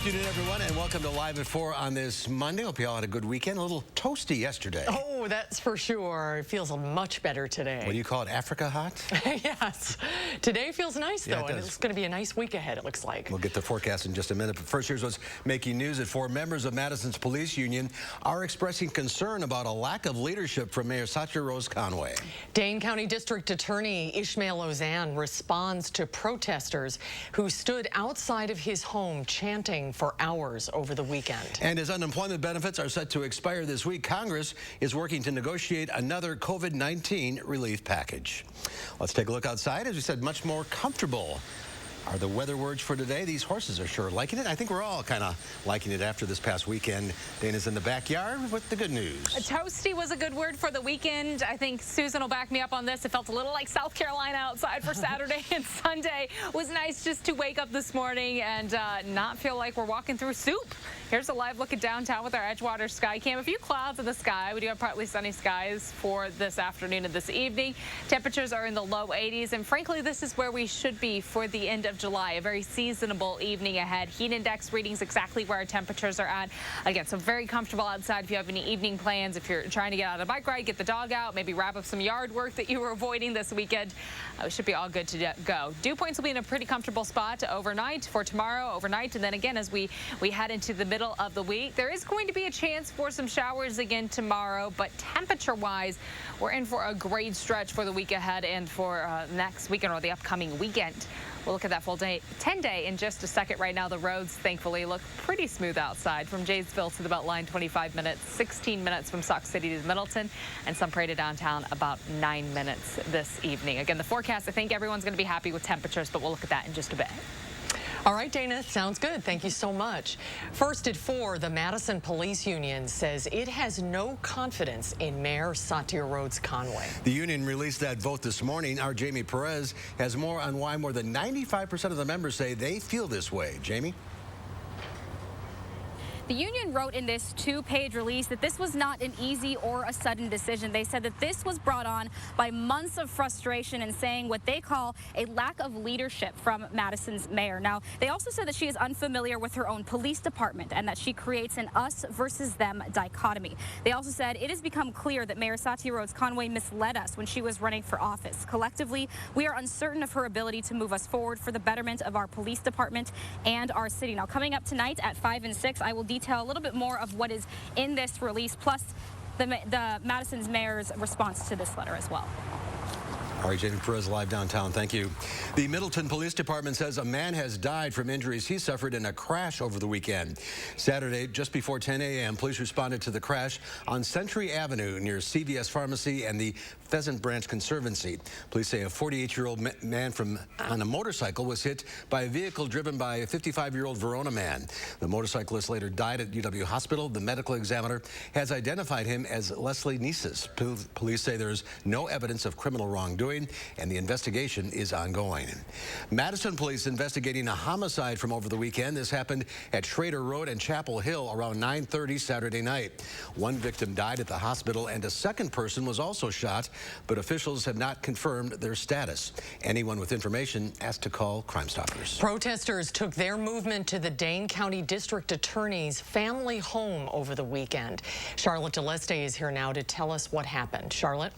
afternoon, everyone, and welcome to Live at 4 on this Monday. Hope you all had a good weekend. A little toasty yesterday. Oh, that's for sure. It feels much better today. What do you call it, Africa hot? Yes. Today feels nice, though, it and it's going to be a nice week ahead, it looks like. We'll get the forecast in just a minute, but first, here's what's making news. At 4 members of Madison's police union are expressing concern about a lack of leadership from Mayor Satya Rose Conway. Dane County District Attorney Ishmael Ozan responds to protesters who stood outside of his home chanting for hours over the weekend. And as unemployment benefits are set to expire this week, Congress is working to negotiate another COVID-19 relief package. Let's take a look outside. As we said, much more comfortable are the weather words for today. These horses are sure liking it. I think we're all kind of liking it after this past weekend. Dana's in the backyard with the good news. Toasty was a good word for the weekend. I think Susan will back me up on this. It felt a little like South Carolina outside for Saturday and Sunday. It was nice just to wake up this morning and not feel like we're walking through soup. Here's a live look at downtown with our Edgewater sky cam. A few clouds in the sky. We do have partly sunny skies for this afternoon and this evening. Temperatures are in the low 80s, and frankly, this is where we should be for the end of July. A very seasonable evening ahead. Heat index readings exactly where our temperatures are at. Again, so very comfortable outside if you have any evening plans. If you're trying to get out on a bike ride, get the dog out, maybe wrap up some yard work that you were avoiding this weekend. We should be all good to go. Dew points will be in a pretty comfortable spot overnight for tomorrow, overnight, and then again as we head into the middle of the week. There is going to be a chance for some showers again tomorrow, but temperature-wise, we're in for a great stretch for the week ahead and for next weekend or the upcoming weekend. We'll look at that full day, 10-day in just a second. Right now, the roads, thankfully, look pretty smooth outside. From Jaysville to the Beltline, 25 minutes, 16 minutes from Sauk City to Middleton, and some Prairie to downtown, about 9 minutes this evening. Again, the forecast, I think everyone's going to be happy with temperatures, but we'll look at that in just a bit. All right, Dana, sounds good. Thank you so much. First at 4, the Madison Police Union says it has no confidence in Mayor Satya Rose Conway. The union released that vote this morning. Our Jamie Perez has more on why more than 95% of the members say they feel this way. Jamie? The union wrote in this 2-page release that this was not an easy or a sudden decision. They said that this was brought on by months of frustration and saying what they call a lack of leadership from Madison's mayor. Now, they also said that she is unfamiliar with her own police department and that she creates an us versus them dichotomy. They also said it has become clear that Mayor Satya Rose Conway misled us when she was running for office. Collectively, we are uncertain of her ability to move us forward for the betterment of our police department and our city. Now, coming up tonight at 5 and 6, I will detail a little bit more of what is in this release, plus the Madison's mayor's response to this letter as well. All right, Jamie Perez live downtown. Thank you. The Middleton Police Department says a man has died from injuries he suffered in a crash over the weekend. Saturday, just before 10 a.m., police responded to the crash on Century Avenue near CVS Pharmacy and the Pheasant Branch Conservancy. Police say a 48-year-old man on a motorcycle was hit by a vehicle driven by a 55-year-old Verona man. The motorcyclist later died at UW Hospital. The medical examiner has identified him as Leslie Nieses. Police say there's no evidence of criminal wrongdoing, and the investigation is ongoing. Madison police investigating a homicide from over the weekend. This happened at Schrader Road and Chapel Hill around 9:30 Saturday night. One victim died at the hospital and a second person was also shot, but officials have not confirmed their status. Anyone with information asked to call Crime Stoppers. Protesters took their movement to the Dane County District Attorney's family home over the weekend. Charlotte DeLeste is here now to tell us what happened. Charlotte?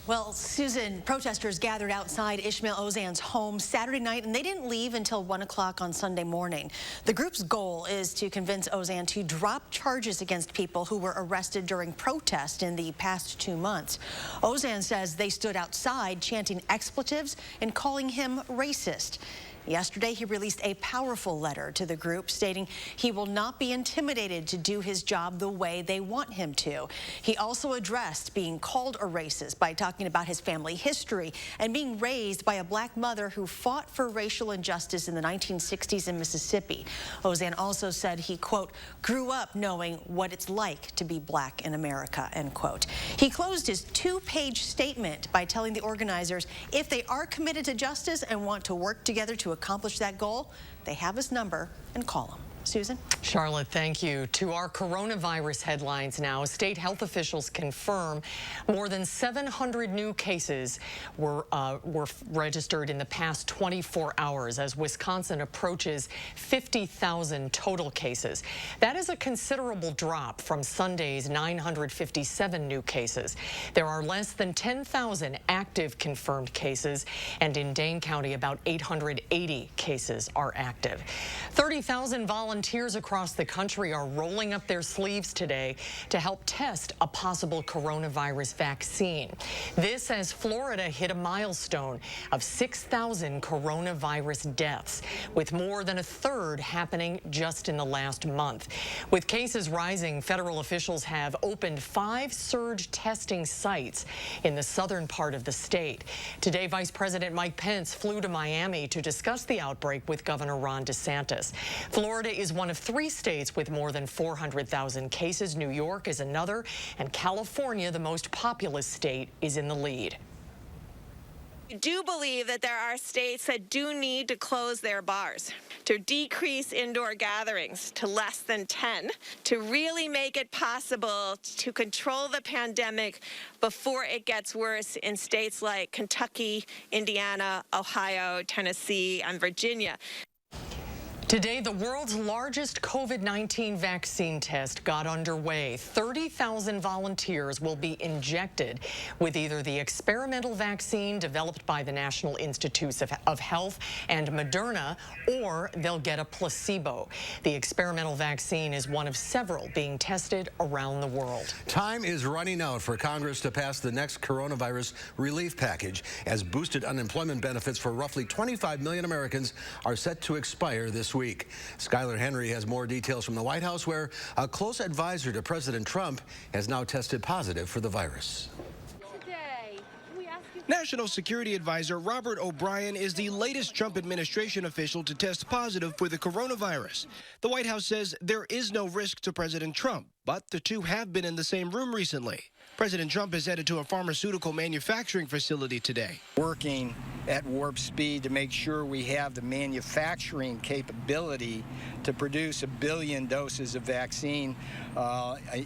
Well, Susan, protesters gathered outside Ishmael Ozan's home Saturday night, and they didn't leave until 1 o'clock on Sunday morning. The group's goal is to convince Ozan to drop charges against people who were arrested during protest in the past 2 months. Ozan says they stood outside chanting expletives and calling him racist. Yesterday, he released a powerful letter to the group stating he will not be intimidated to do his job the way they want him to. He also addressed being called a racist by talking about his family history and being raised by a black mother who fought for racial injustice in the 1960s in Mississippi. Ozan also said he, quote, grew up knowing what it's like to be black in America, end quote. He closed his 2-page statement by telling the organizers if they are committed to justice and want to work together to accomplish that goal, they have his number and call him. Susan? Charlotte, thank you. To our coronavirus headlines now. State health officials confirm more than 700 new cases were registered in the past 24 hours as Wisconsin approaches 50,000 total cases. That is a considerable drop from Sunday's 957 new cases. There are less than 10,000 active confirmed cases, and in Dane County, about 880 cases are active. 30,000 volunteers across the country are rolling up their sleeves today to help test a possible coronavirus vaccine. This as Florida hit a milestone of 6,000 coronavirus deaths, with more than a third happening just in the last month. With cases rising, federal officials have opened 5 surge testing sites in the southern part of the state. Today, Vice President Mike Pence flew to Miami to discuss the outbreak with Governor Ron DeSantis. Florida is one of 3 states with more than 400,000 cases. New York is another, and California, the most populous state, is in the lead. I do believe that there are states that do need to close their bars, to decrease indoor gatherings to less than 10, to really make it possible to control the pandemic before it gets worse in states like Kentucky, Indiana, Ohio, Tennessee, and Virginia. Today, the world's largest COVID-19 vaccine test got underway. 30,000 volunteers will be injected with either the experimental vaccine developed by the National Institutes of Health and Moderna, or they'll get a placebo. The experimental vaccine is one of several being tested around the world. Time is running out for Congress to pass the next coronavirus relief package, as boosted unemployment benefits for roughly 25 million Americans are set to expire this week. Skylar Henry has more details from the White House, where a close advisor to President Trump has now tested positive for the virus. National Security Advisor Robert O'Brien is the latest Trump administration official to test positive for the coronavirus. The White House says there is no risk to President Trump, but the two have been in the same room recently. President Trump is headed to a pharmaceutical manufacturing facility today. Working at warp speed to make sure we have the manufacturing capability to produce 1 billion doses of vaccine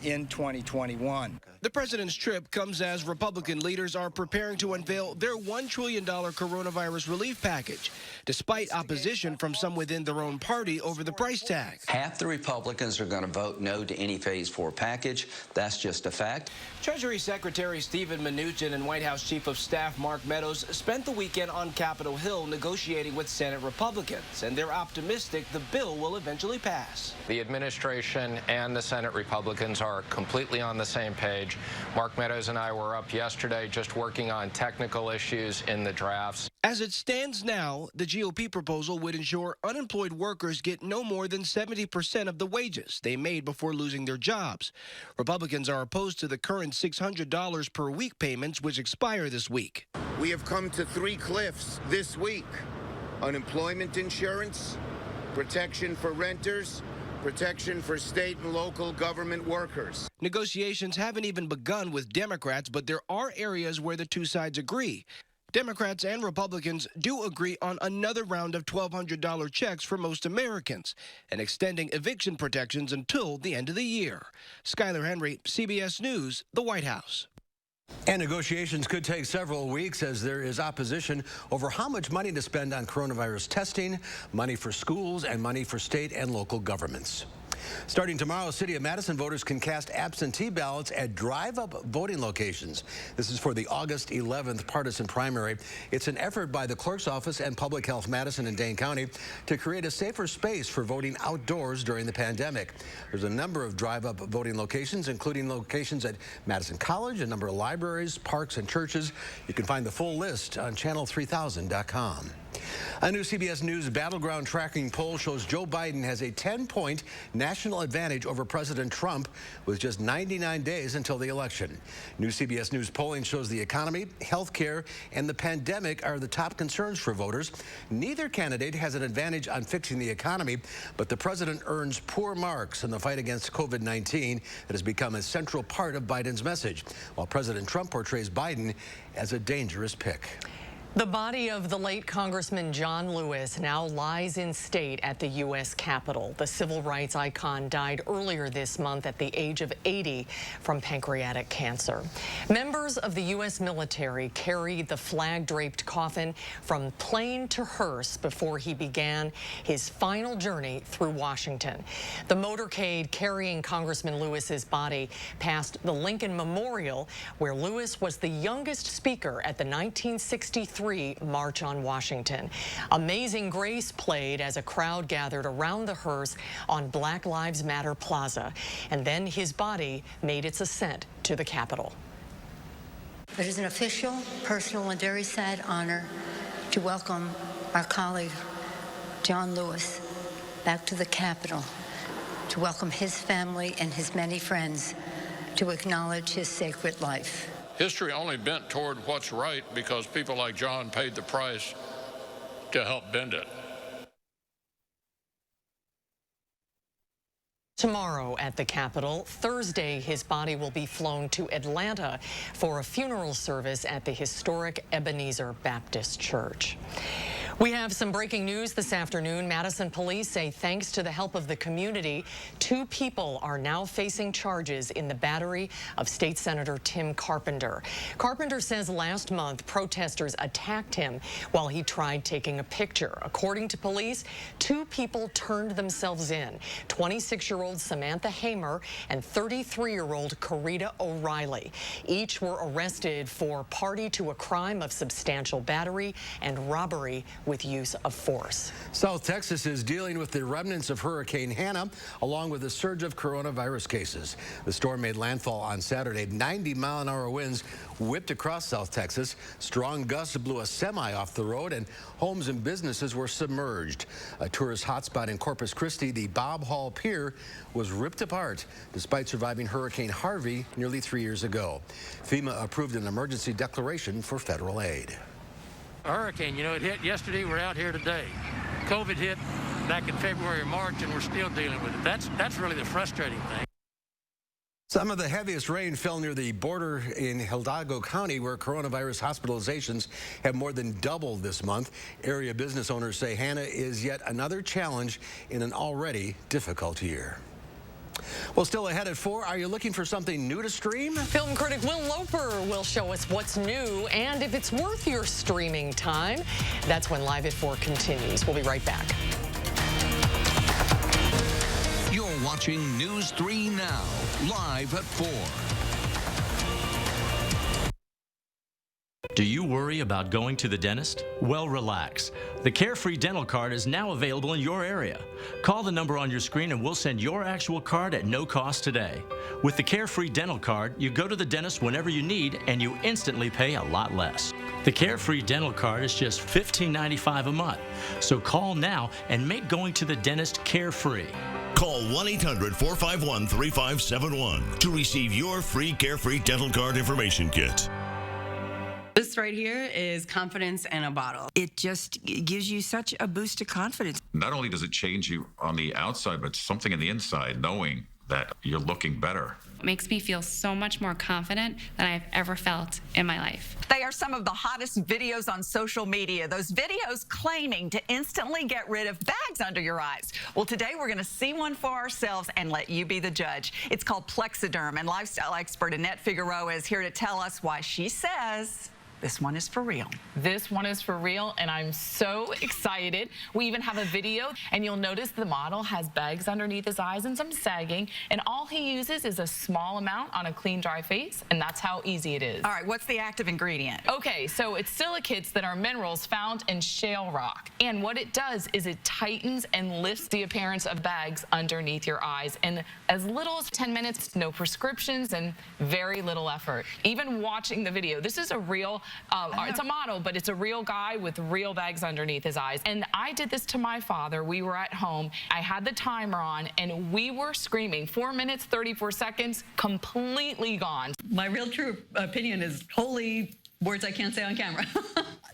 in 2021. The president's trip comes as Republican leaders are preparing to unveil their $1 trillion coronavirus relief package, despite opposition from some within their own party over the price tag. Half the Republicans are going to vote no to any Phase 4 package. That's just a fact. Treasury Secretary Steven Mnuchin and White House Chief of Staff Mark Meadows spent the weekend on Capitol Hill negotiating with Senate Republicans, and they're optimistic the bill will eventually pass. The administration and the Senate Republicans are completely on the same page. Mark Meadows and I were up yesterday just working on technical issues in the drafts. As it stands now, the GOP proposal would ensure unemployed workers get no more than 70% of the wages they made before losing their jobs. Republicans are opposed to the current $600 per week payments, which expire this week. We have come to 3 cliffs this week: unemployment insurance, protection for renters, protection for state and local government workers. Negotiations haven't even begun with Democrats, but there are areas where the two sides agree. Democrats and Republicans do agree on another round of $1,200 checks for most Americans and extending eviction protections until the end of the year. Skylar Henry, CBS News, the White House. And negotiations could take several weeks as there is opposition over how much money to spend on coronavirus testing, money for schools, and money for state and local governments. Starting tomorrow, City of Madison voters can cast absentee ballots at drive-up voting locations. This is for the August 11th partisan primary. It's an effort by the Clerk's Office and Public Health Madison and Dane County to create a safer space for voting outdoors during the pandemic. There's a number of drive-up voting locations, including locations at Madison College, a number of libraries, parks, and churches. You can find the full list on channel3000.com. A new CBS News battleground tracking poll shows Joe Biden has a 10-point national advantage over President Trump with just 99 days until the election. New CBS News polling shows the economy, health care, and the pandemic are the top concerns for voters. Neither candidate has an advantage on fixing the economy, but the president earns poor marks in the fight against COVID-19 that has become a central part of Biden's message, while President Trump portrays Biden as a dangerous pick. The body of the late Congressman John Lewis now lies in state at the U.S. Capitol. The civil rights icon died earlier this month at the age of 80 from pancreatic cancer. Members of the U.S. military carried the flag-draped coffin from plane to hearse before he began his final journey through Washington. The motorcade carrying Congressman Lewis's body passed the Lincoln Memorial, where Lewis was the youngest speaker at the 1963 March on Washington. Amazing Grace played as a crowd gathered around the hearse on Black Lives Matter Plaza, and then his body made its ascent to the Capitol. It is an official, personal, and very sad honor to welcome our colleague, John Lewis, back to the Capitol, to welcome his family and his many friends, to acknowledge his sacred life. History only bent toward what's right because people like John paid the price to help bend it. Tomorrow at the Capitol, Thursday, his body will be flown to Atlanta for a funeral service at the historic Ebenezer Baptist Church. We have some breaking news this afternoon. Madison police say thanks to the help of the community, 2 people are now facing charges in the battery of State Senator Tim Carpenter. Carpenter says last month protesters attacked him while he tried taking a picture. According to police, 2 people turned themselves in, 26-year-old Samantha Hamer and 33-year-old Corita O'Reilly. Each were arrested for party to a crime of substantial battery and robbery with use of force. South Texas is dealing with the remnants of Hurricane Hannah, along with a surge of coronavirus cases. The storm made landfall on Saturday. 90-mile-an-hour winds whipped across South Texas. Strong gusts blew a semi off the road, and homes and businesses were submerged. A tourist hotspot in Corpus Christi, the Bob Hall Pier, was ripped apart despite surviving Hurricane Harvey nearly 3 years ago. FEMA approved an emergency declaration for federal aid. A hurricane, you know, it hit yesterday, we're out here today. COVID hit back in February or March, and we're still dealing with it. That's really the frustrating thing. Some of the heaviest rain fell near the border in Hidalgo County, where coronavirus hospitalizations have more than doubled this month. Area business owners say Hannah is yet another challenge in an already difficult year. Well, still ahead at 4, are you looking for something new to stream? Film critic Will Loper will show us what's new and if it's worth your streaming time. That's when Live at 4 continues. We'll be right back. You're watching News 3 Now, live at 4. Do you worry about going to the dentist? Well, relax. The Carefree Dental Card is now available in your area. Call the number on your screen and we'll send your actual card at no cost today. With the Carefree Dental Card, you go to the dentist whenever you need and you instantly pay a lot less. The Carefree Dental Card is just $15.95 a month. So call now and make going to the dentist carefree. Call 1-800-451-3571 to receive your free Carefree Dental Card information kit. This right here is confidence in a bottle. It just gives you such a boost of confidence. Not only does it change you on the outside, but something in the inside, knowing that you're looking better. It makes me feel so much more confident than I've ever felt in my life. They are some of the hottest videos on social media. Those videos claiming to instantly get rid of bags under your eyes. Well, today we're going to see one for ourselves and let you be the judge. It's called Plexiderm, and lifestyle expert Annette Figueroa is here to tell us why she says this one is for real. This one is for real, and I'm so excited. We even have a video, and you'll notice the model has bags underneath his eyes and some sagging, and all he uses is a small amount on a clean, dry face, and that's how easy it is. All right, what's the active ingredient? Okay, so it's silicates that are minerals found in shale rock, and what it does is it tightens and lifts the appearance of bags underneath your eyes in as little as 10 minutes, no prescriptions, and very little effort. Even watching the video, this is a real it's a model, but it's a real guy with real bags underneath his eyes. And I did this to my father. We were at home. I had the timer on, and we were screaming. 4 minutes, 34 seconds, completely gone. My real true opinion is holy words I can't say on camera.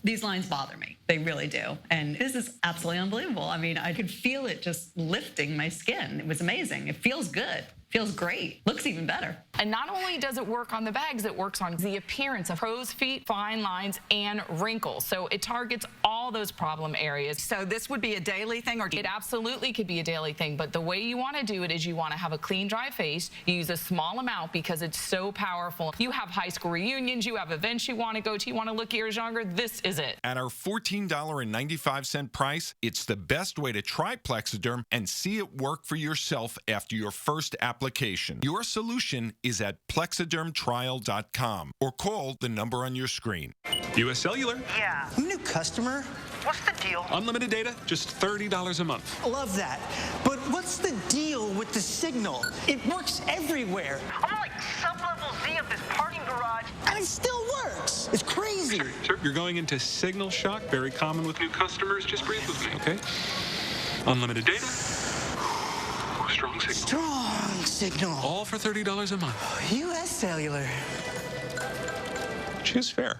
These lines bother me. They really do. And this is absolutely unbelievable. I mean, I could feel it just lifting my skin. It was amazing. It feels good. Feels great. Looks even better. And not only does it work on the bags, it works on the appearance of crow's feet, fine lines, and wrinkles. So it targets all those problem areas. So this would be a daily thing, or it absolutely could be a daily thing, but the way you want to do it is you want to have a clean, dry face. You use a small amount because it's so powerful. You have high school reunions, you have events you want to go to, you want to look years younger, this is it. At our $14.95 price, it's the best way to try Plexiderm and see it work for yourself after your first application. Your solution is at plexidermtrial.com or call the number on your screen. U.S. Cellular. Yeah. New customer. What's the deal? Unlimited data, just $30 a month. Love that. But what's the deal with the signal? It works everywhere. I'm like sub-level Z of this parking garage, and it still works. It's crazy. Sure. You're going into signal shock, very common with new customers. Just breathe with me, okay? Unlimited data. Strong signal. Strong signal. All for $30 a month. U.S. Cellular. Choose fair.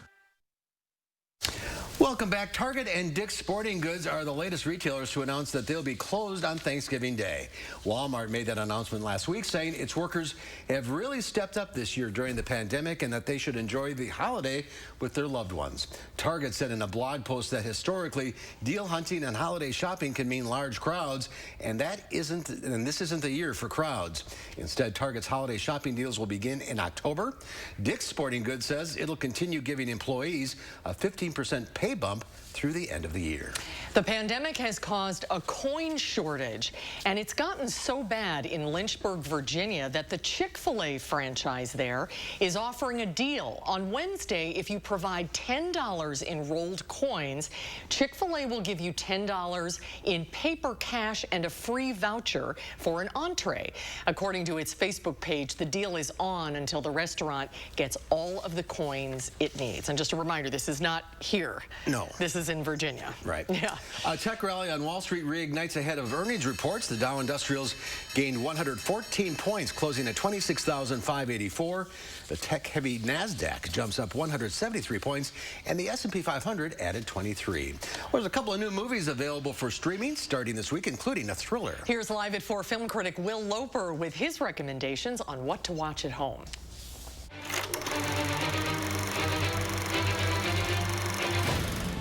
Welcome back. Target and Dick's Sporting Goods are the latest retailers to announce that they'll be closed on Thanksgiving Day. Walmart made that announcement last week, saying its workers have really stepped up this year during the pandemic and that they should enjoy the holiday with their loved ones. Target said in a blog post that historically, deal hunting and holiday shopping can mean large crowds, and this isn't the year for crowds. Instead, Target's holiday shopping deals will begin in October. Dick's Sporting Goods says it'll continue giving employees a 15% pay bump through the end of the year. The pandemic has caused a coin shortage, and it's gotten so bad in Lynchburg, Virginia, that the Chick-fil-A franchise there is offering a deal. On Wednesday, if you provide $10 in rolled coins, Chick-fil-A will give you $10 in paper cash and a free voucher for an entree. According to its Facebook page, the deal is on until the restaurant gets all of the coins it needs. And just a reminder, this is not here. No. This is in Virginia. Right. Yeah. A tech rally on Wall Street reignites ahead of earnings reports. The Dow Industrials gained 114 points, closing at 26,584. The tech-heavy NASDAQ jumps up 173 points, and the S&P 500 added 23. Well, there's a couple of new movies available for streaming starting this week, including a thriller. Here's Live at 4 film critic Will Loper with his recommendations on what to watch at home.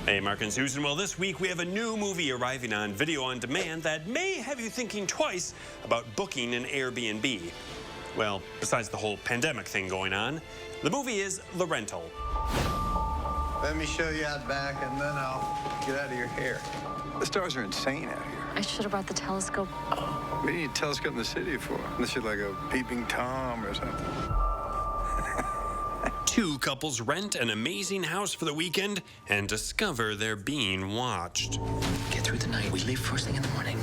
Hey, Mark and Susan. Well, this week we have a new movie arriving on video on demand that may have you thinking twice about booking an Airbnb. Well, besides the whole pandemic thing going on, the movie is The Rental. Let me show you out back, and then I'll get out of your hair. The stars are insane out here. I should have brought the telescope. What do you need a telescope in the city for? Unless you're like a peeping Tom or something. Two couples rent an amazing house for the weekend and discover they're being watched. Get through the night. We leave first thing in the morning.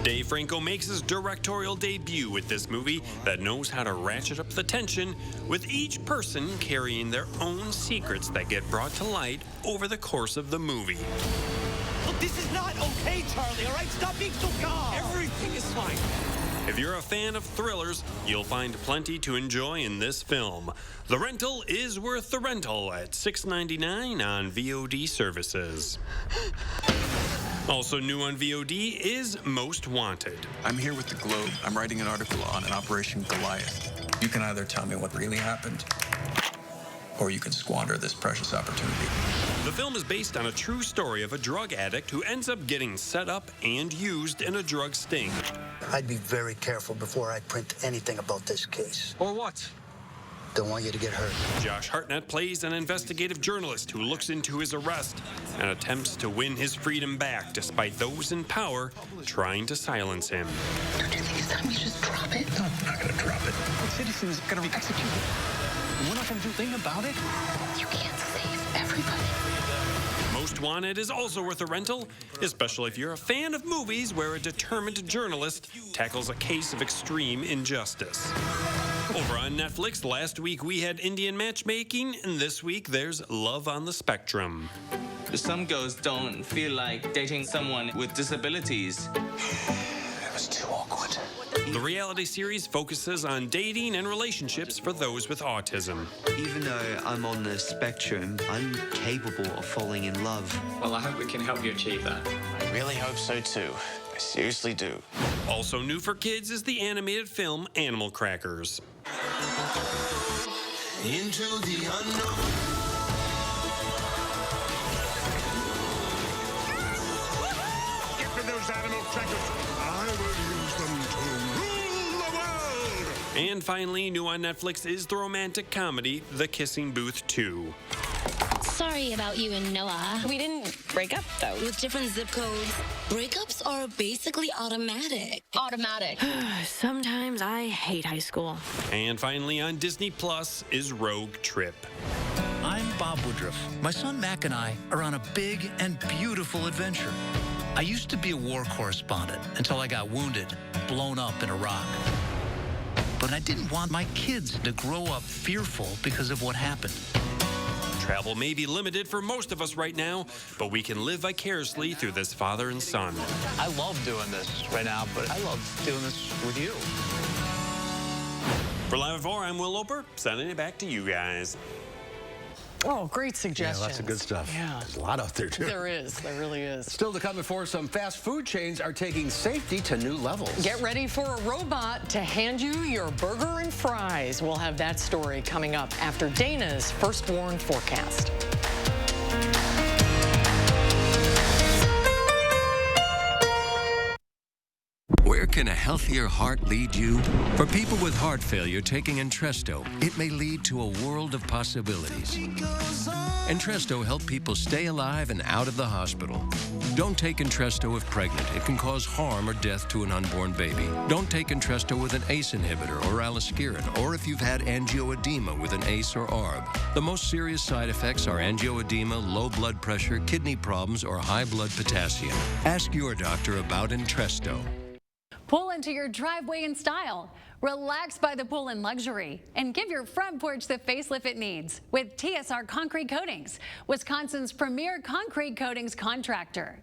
Dave Franco makes his directorial debut with this movie that knows how to ratchet up the tension, with each person carrying their own secrets that get brought to light over the course of the movie. Look, this is not okay, Charlie, all right? Stop being so calm. Everything is fine. If you're a fan of thrillers, you'll find plenty to enjoy in this film. The Rental is worth the rental at $6.99 on VOD services. Also new on VOD is Most Wanted. I'm here with the Globe. I'm writing an article on an Operation Goliath. You can either tell me what really happened, or you can squander this precious opportunity. The film is based on a true story of a drug addict who ends up getting set up and used in a drug sting. I'd be very careful before I print anything about this case. Or what? Don't want you to get hurt. Josh Hartnett plays an investigative journalist who looks into his arrest and attempts to win his freedom back despite those in power trying to silence him. Don't you think it's time we just drop it? No, I'm not going to drop it. Citizens are going to be executed. We're not going to do a thing about it. You can't save everybody. Most Wanted is also worth a rental, especially if you're a fan of movies where a determined journalist tackles a case of extreme injustice. Over on Netflix, last week we had Indian matchmaking, and this week there's Love on the Spectrum. Some girls don't feel like dating someone with disabilities. That was too awkward. The reality series focuses on dating and relationships for those with autism. Even though I'm on the spectrum, I'm capable of falling in love. Well, I hope we can help you achieve that. I really hope so too. I seriously do. Also new for kids is the animated film Animal Crackers. Into the unknown. Get me those animal crackers. I will use them to rule the world. And finally, new on Netflix is the romantic comedy The Kissing Booth 2. Sorry about you and Noah. We didn't break up, though. With different zip codes. Breakups are basically automatic. Automatic. Sometimes I hate high school. And finally on Disney Plus is Rogue Trip. I'm Bob Woodruff. My son Mac and I are on a big and beautiful adventure. I used to be a war correspondent until I got wounded, blown up in Iraq. But I didn't want my kids to grow up fearful because of what happened. Travel may be limited for most of us right now, but we can live vicariously through this father and son. I love doing this right now, but I love doing this with you. For Live at 4, I'm Will Loper, sending it back to you guys. Oh, great suggestions. Yeah, lots of good stuff. Yeah. There's a lot out there, too. There is. There really is. Still to come before, some fast food chains are taking safety to new levels. Get ready for a robot to hand you your burger and fries. We'll have that story coming up after Dana's First Warn forecast. Where can a healthier heart lead you? For people with heart failure taking Entresto, it may lead to a world of possibilities. Entresto helps people stay alive and out of the hospital. Don't take Entresto if pregnant. It can cause harm or death to an unborn baby. Don't take Entresto with an ACE inhibitor or aliskiren, or if you've had angioedema with an ACE or ARB. The most serious side effects are angioedema, low blood pressure, kidney problems, or high blood potassium. Ask your doctor about Entresto. Pull into your driveway in style. Relax by the pool in luxury. And give your front porch the facelift it needs with TSR Concrete Coatings, Wisconsin's premier concrete coatings contractor.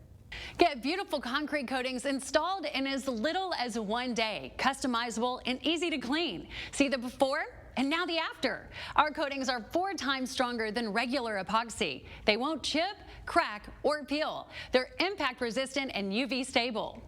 Get beautiful concrete coatings installed in as little as 1 day. Customizable and easy to clean. See the before and now the after. Our coatings are 4 times stronger than regular epoxy. They won't chip, crack, or peel. They're impact resistant and UV stable.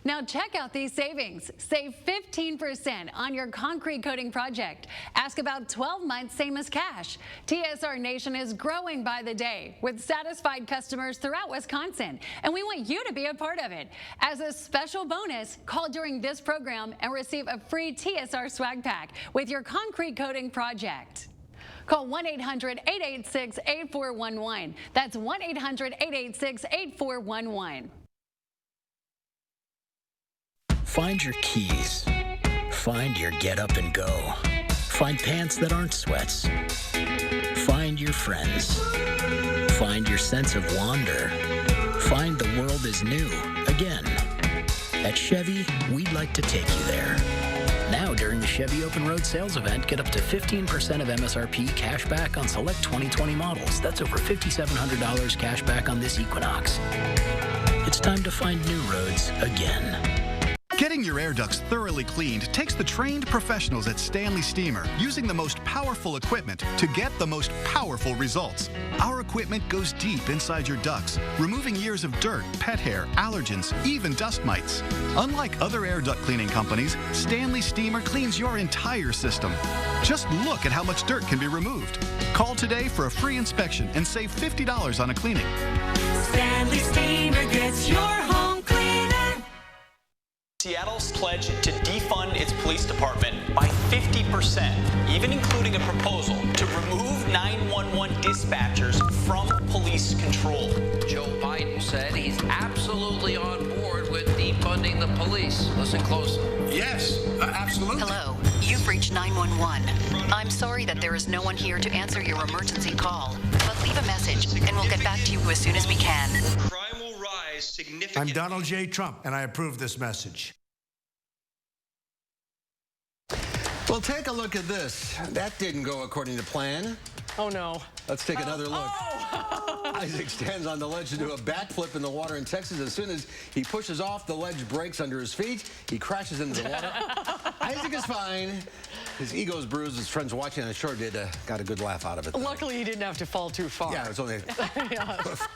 Now check out these savings. Save 15% on your concrete coating project. Ask about 12 months, same as cash. TSR Nation is growing by the day with satisfied customers throughout Wisconsin, and we want you to be a part of it. As a special bonus, call during this program and receive a free TSR swag pack with your concrete coating project. Call 1-800-886-8411. That's 1-800-886-8411. Find your keys. Find your get up and go. Find pants that aren't sweats. Find your friends. Find your sense of wonder. Find the world is new again. At Chevy, we'd like to take you there. Now, during the Chevy Open Road Sales Event, get up to 15% of MSRP cash back on select 2020 models. That's over $5,700 cash back on this Equinox. It's time to find new roads again. Getting your air ducts thoroughly cleaned takes the trained professionals at Stanley Steamer using the most powerful equipment to get the most powerful results. Our equipment goes deep inside your ducts, removing years of dirt, pet hair, allergens, even dust mites. Unlike other air duct cleaning companies, Stanley Steamer cleans your entire system. Just look at how much dirt can be removed. Call today for a free inspection and save $50 on a cleaning. Stanley Steamer gets your home cleaner. Seattle's pledged to defund its police department by 50%, even including a proposal to remove 911 dispatchers from police control. Joe Biden said he's absolutely on board with defunding the police. Listen closely. Yes, absolutely. Hello, you've reached 911. I'm sorry that there is no one here to answer your emergency call, but leave a message and we'll get back to you as soon as we can. Crime will rise significantly. I'm Donald J. Trump, and I approve this message. Well, take a look at this. That didn't go according to plan. Oh, no. Let's take another look. Isaac stands on the ledge to do a backflip in the water in Texas. As soon as he pushes off, the ledge breaks under his feet. He crashes into the water. Isaac is fine. His ego's bruised. His friends watching on the shore got a good laugh out of it, though. Luckily, he didn't have to fall too far. Yeah, it was only a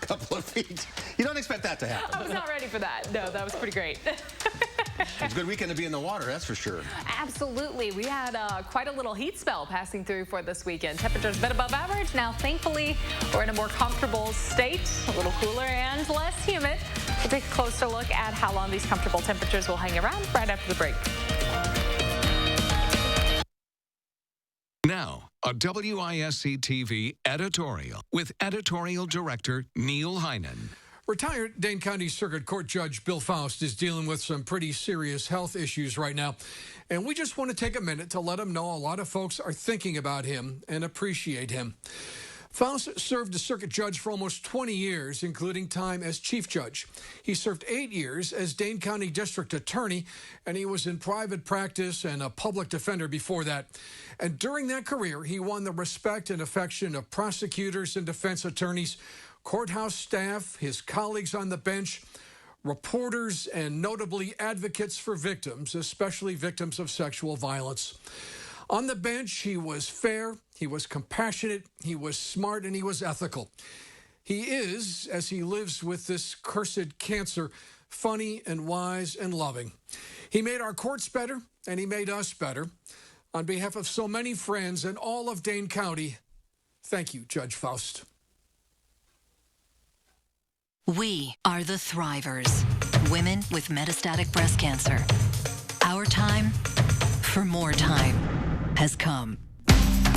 couple of feet. You don't expect that to happen. I was not ready for that. No, that was pretty great. It's a good weekend to be in the water, that's for sure. Absolutely. We had quite a little heat spell passing through for this weekend. Temperatures a bit above average. Now, thankfully, we're in a more comfortable state, a little cooler and less humid. We'll take a closer look at how long these comfortable temperatures will hang around right after the break. Now, a WISC-TV editorial with editorial director Neil Heinan. Retired Dane County Circuit Court Judge Bill Faust is dealing with some pretty serious health issues right now, and we just want to take a minute to let him know a lot of folks are thinking about him and appreciate him. Faust served as circuit judge for almost 20 years, including time as chief judge. He served 8 years as Dane County District Attorney, and he was in private practice and a public defender before that. And during that career, he won the respect and affection of prosecutors and defense attorneys, courthouse staff, his colleagues on the bench, reporters, and notably advocates for victims, especially victims of sexual violence. On the bench, he was fair, he was compassionate, he was smart, and he was ethical. He is, as he lives with this cursed cancer, funny and wise and loving. He made our courts better, and he made us better. On behalf of so many friends and all of Dane County, thank you, Judge Faust. We are the Thrivers, women with metastatic breast cancer. Our time for more time has come.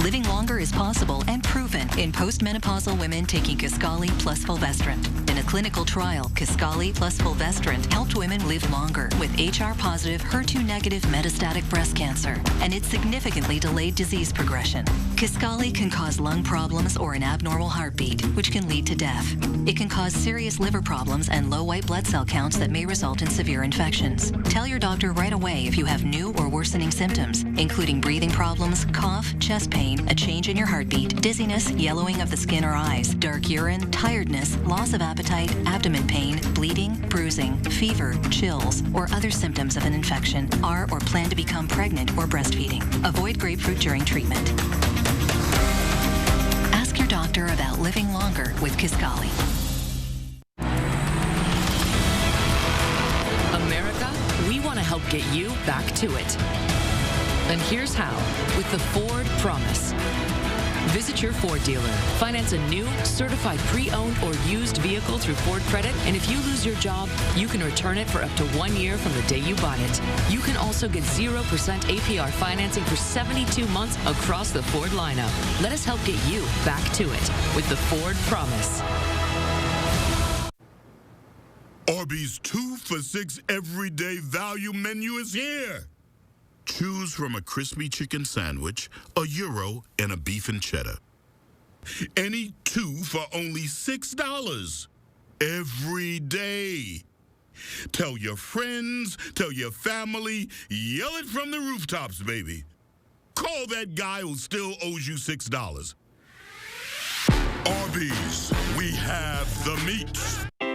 Living longer is possible and proven in postmenopausal women taking Kisqali plus fulvestrant. In a clinical trial, Kisqali plus fulvestrant helped women live longer with HR-positive, HER2-negative metastatic breast cancer, and it significantly delayed disease progression. Kisqali can cause lung problems or an abnormal heartbeat, which can lead to death. It can cause serious liver problems and low white blood cell counts that may result in severe infections. Tell your doctor right away if you have new or worsening symptoms, including breathing problems, cough, chest pain, a change in your heartbeat, dizziness, yellowing of the skin or eyes, dark urine, tiredness, loss of appetite, abdomen pain, bleeding, bruising, fever, chills, or other symptoms of an infection, are or plan to become pregnant or breastfeeding. Avoid grapefruit during treatment. Ask your doctor about living longer with Kisqali. America, we want to help get you back to it. And here's how, with the Ford Promise. Visit your Ford dealer, finance a new, certified pre-owned or used vehicle through Ford Credit, and if you lose your job, you can return it for up to 1 year from the day you bought it. You can also get 0% APR financing for 72 months across the Ford lineup. Let us help get you back to it with the Ford Promise. Arby's 2 for $6 everyday value menu is here. Choose from a crispy chicken sandwich, a gyro, and a beef and cheddar. Any 2 for only $6 every day. Tell your friends, tell your family, yell it from the rooftops, baby. Call that guy who still owes you $6. Arby's, we have the meat.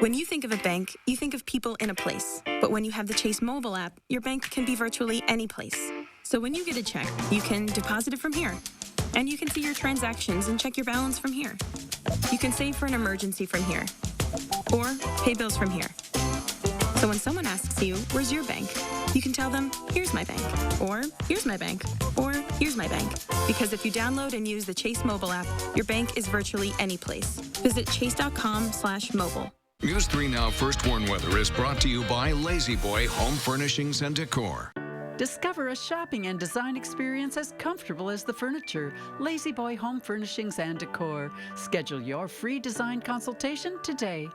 When you think of a bank, you think of people in a place. But when you have the Chase mobile app, your bank can be virtually any place. So when you get a check, you can deposit it from here. And you can see your transactions and check your balance from here. You can save for an emergency from here. Or pay bills from here. So when someone asks you, where's your bank? You can tell them, here's my bank. Or here's my bank. Or here's my bank. Because if you download and use the Chase mobile app, your bank is virtually any place. Visit chase.com/mobile. News 3 Now First Warn Weather is brought to you by Lazy Boy Home Furnishings and Decor. Discover a shopping and design experience as comfortable as the furniture. Lazy Boy Home Furnishings and Decor. Schedule your free design consultation today.